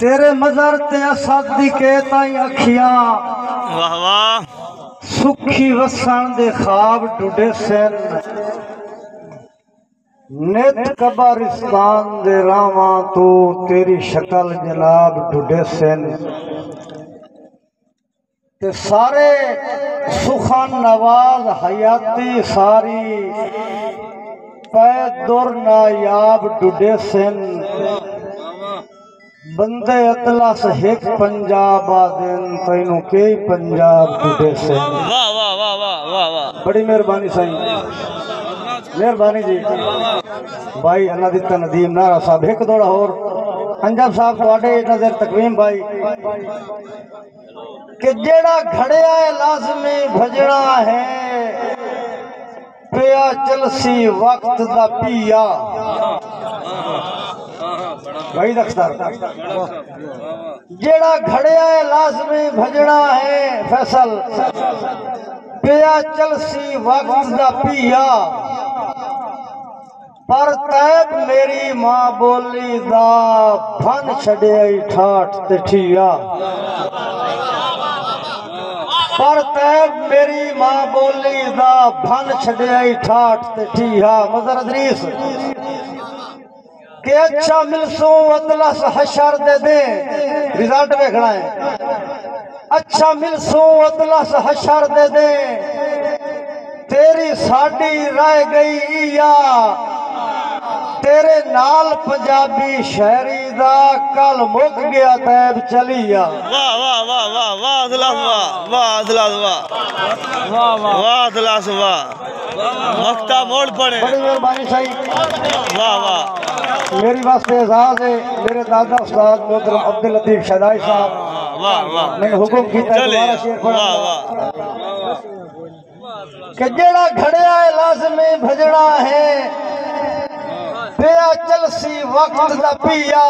तेरे मजर ते असादी के ताई अखियां वाह वाह सुखी वसन दे ख्वाब टूटे सन नित कब्रिस्तान दे रावां तू तेरी शक्ल जनाब टूटे सन ते सारे सुखान नवाज हयाती सारी पै दुर नायाब डुडे सन बंदे अतलस हिक पंजाब आदिन तैनू के पंजाब डुडे सन। वाह वाह वाह वाह वाह वाह बड़ी मेहरबानी साईं, मेहरबानी जी भाई अल्लाह दिता नदीम नारा साहब एक दौड़ा होर अंजब साहब तुहाडे नजर तकवीम भाई कि जेड़ा घड़िया है लाजमी भजना है पिया चलसी वक्त दा पिया भाई दख्तर जेड़ा घड़िया है लाजमी भजना है फैसल पिया चलसी वक्त दा पिया पर तैब मेरी मां बोली दा फन छड़े ठाठ ते ठिया पर तैब मेरी मां बोली दा फन छड़े ठाठ ते ठिया मजर अदरीस के अच्छा मिलसू अतलस हशर दे रिजल्ट देखना है अच्छा मिलसू अतलस हशर दे तेरी साड़ी रह गई या तेरे नाल पंजाबी शहरी दा कल मुक गया तैब चलिया। वाह वाह वाह वाह वाह अदलास वाह वाह अदलास वाह वाह वाह अदलास वाह मक्ता मोड़ पड़े। बड़ी मेहरबानी सही वाह वाह मेरी वास्ते एजाज है मेरे दादा उस्ताद मोहतरम अब्दुल लतीफ शहदाई साहब वाह वाह मैंने हुक्म किया दोबारा शेर वाह पढ़ा वाह कि जेड़ा घड़िया है लाजमी भजना है पिया चलसी वक्त दा पिया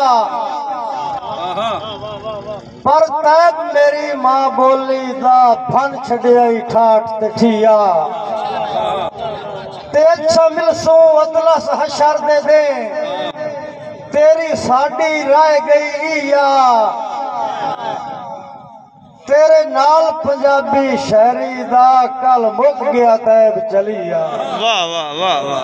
पर तैब मेरी मां बोली दा फन छड़िया ठाठ ते ठिया ते अच्छा मिलसू अतलस हशर दे तेरी साड़ी रह गई या तेरे नाल पंजाबी शहरी दा कल मुक गया तैब चलिया। वाह वाह वाह वाह